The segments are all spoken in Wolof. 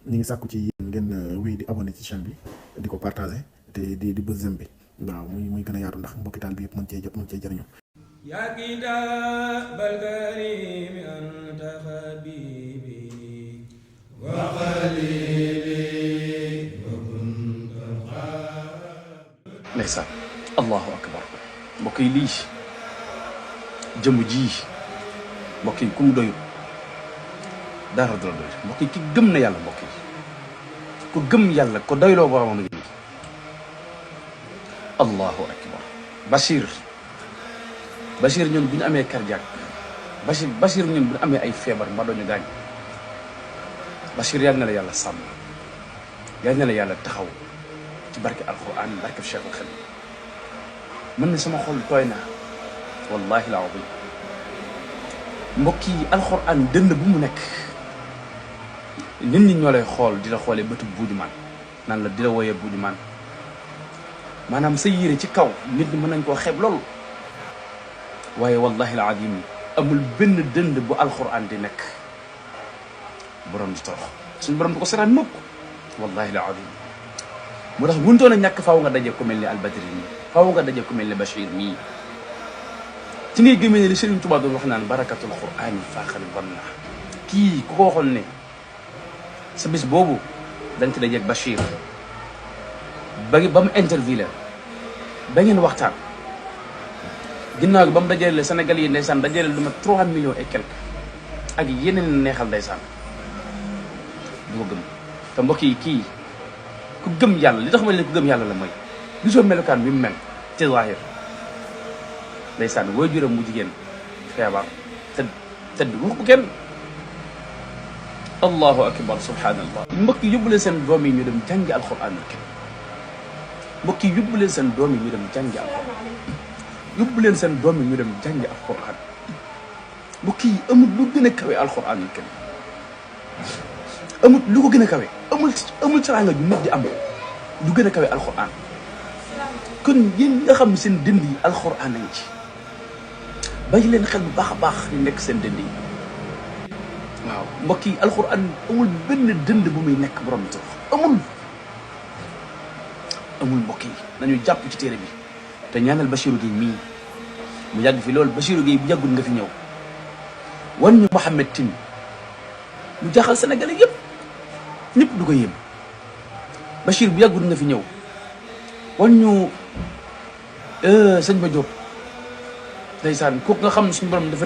ñi ngi sàkku ci yéen ngeen wéy di abonné ci chaîne bi di ko partagé te di bës j'aime bi waaw muy gën a yaatu ndax mbokki taal bi yëpp mën cee jot mën cee jëriñu. yaa kitaabal kariim anta habiibi wa xaliili wa kunta ndeysaan allahu akbar mbokk yi lii jëmm ji mbokk yi ku mu doyul dara du la doy mbokk yi ki gëm na yàlla mbokk yi ku gëm yàlla ko doyloo boromam ngi nii allahu akbar Bachir ñun bu ñu amee cardiaque Bachir ñun bu ñu amee ay feebar mba doñu gaañ Bachir yal na la yàlla sàmm yal na la yàlla taxaw ci barke alquran barke Cheikhul Khadim mën na sama xol tooy na wallahi la azim mbokk yi alquran dënn bu mu nekk nit ñi ñoo lay xool di la xoolee bëtu buujumaan naan la di la wooyee buujumaan maanaam sa yére ci kaw nit ñi mën nañ koo xeeb loolu waaye wallahi al azim amul benn dënd bu alquran di nekk borom di torox suñu borom du ko saraan mukk wallahi al azim moo tax mënutoon a ñàkk faaw nga daje ku mel ni albadri nii faaw nga daje ku mel ni Bachir mii ci ngay gëmee ne li Serigne Touba doon wax naan barakatul qur'ani faaxal banna kii ku ko waxoon ne sa bis boobu dañ ci dajeeg Bachir ba mu interview la ba ngeen waxtaan ginnaaw gi ba mu dajale Sénégal yi ndeysaan dajale lu ma 3 millions et quelque ak yeneen neexal ndeysaan du ma gëm te mbokk yi kii ku gëm yàlla li tax ma ne ku gëm yàlla la mooy gisoo melokaan bi mu mel ci zaahir ndeysaan wooy juróom mu jigéen feebar tëdd wax ko kenn allahu akbar subhanallah mbokk yi yóbbu leen seen doom yi ñu dem jàngi alquran kenn mbokk yi yóbbu leen seen doom yi ñu dem jàngi alquran yóbbu leen seen doom yi ñu dem jàngi alquran mbokk yi amul lu gën a kawe alquran yi kenn amul lu ko gën a kawe amul teraanga ju nit di am lu gën a kawe alquran kon yéen nga xam ne seen dënd yi alquran nañ ci bàyyi leen xel bu baax a baax ñu nekk seen dënd yi waaw mbokk yi alquran amul benn dënd bu muy nekk borom bi amul mbokk yi nañu jàpp ci téere bi te ñaanal Bachirou Gueye mii mu yàgg fi loolu Bachirou Gueye bu yàggul nga fi ñëw wan ñu Mouhamed Tine mu jaaxal Sénégalais yëpp ñëpp du ko yéem Bachir bu yàggul nga fi ñëw wan ñu sëñ Ba Diop ndeysaan kooku nga xam ne suñu borom dafa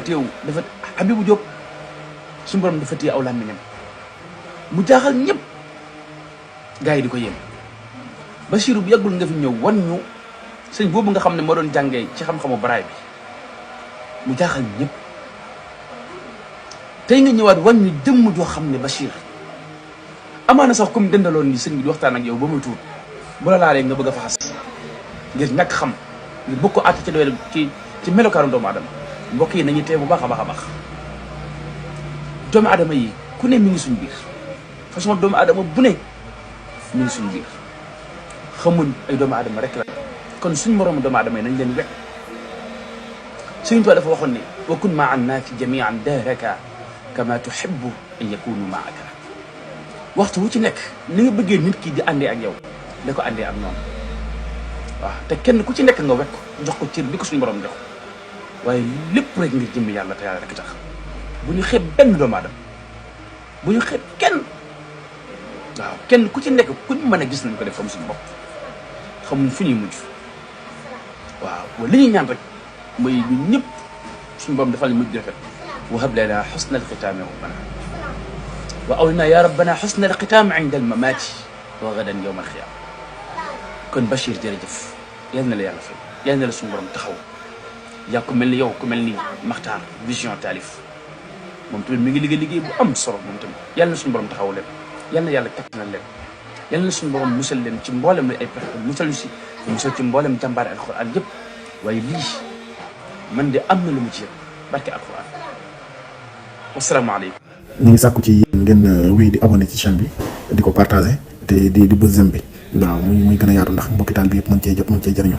Habibou Diop suñu borom dafa téye aw làmmiñam mu jaaxal ñëpp gars yi di ko yéem Bachir bu yàggul nga fi ñëw wan ñu sëñ boobu nga xam ne moo doon jàngee ci xam-xamu baraay bi mu jaaxal ñëpp tey nga ñëwaat wan ñu jëmm joo xam ne Bachir amaana sax comme dëndaloon ni sëñ bi di waxtaan ak yow ba muy tuut bu la laalee nga bëgg a faxas ngir ñàkk xam ngir bëgg ko àtt ci doole ci melokaanu doomu adama mbokk yi nañu tee bu baax a baax a baax doomu adama yi ku ne mi ngi suñ biir façon doomu adama bu ne mi ngi suñ biir xamuñ ay doomu adama rek la kon suñ moroom doomu adama yi nañ leen wekk Sëriñ Tuubaa dafa waxoon ne wa kun maa annaasi jamian dahraka kama tuhibbu an yakunu maaka waxtu wu ci nekk ni nga bëggee nit ki di àndee ak yow da ko àndee ak noonu waaw te kenn ku ci nekk nga wekk jox ko cër bi ko suñu borom jox waaye lépp rek ngir jëmmi yàlla te yàlla rek tax bu ñu xeeb benn doomu aadama bu ñu xeeb kenn waaw kenn ku ci nekk ku ñu mën a gis nañ ko def comme suñu bopp xamuñ fu ñuy mujj waaw li ñuy ñaan rek mooy ñun ñëpp suñu borom defal ñu mujj rafet wa hab lana husna al-khitaami rabbana wa awlina ya rabbana husna al-khitaami inda al-mamaati wa gadan yawma al-qiyaama kon Bachir jërëjëf yal na la yàlla fay yal na la suñu borom taxaw yaa ku mel ni yow ku mel ni Makhtar Vision Taalif moom tamit mi ngi liggéey bu am solo moom tamit yal na suñu borom taxaw leen yal na yàlla kattanal leen yal na suñu borom musal leen ci mboolem ay pexe musal ci mboolem jàmbaare alquran yëpp waaye lii man de am na lu mu ci yëpp barke alquran wasalaamaaleykum. ñu ngi sàkku ci yéen ngeen wéy di abonné ci chaîne bi di ko partagé te di bës j'aime bi waaw muy gën a yaatu ndax mbokki taal bi yëpp mën cee jot mën cee jëriñu.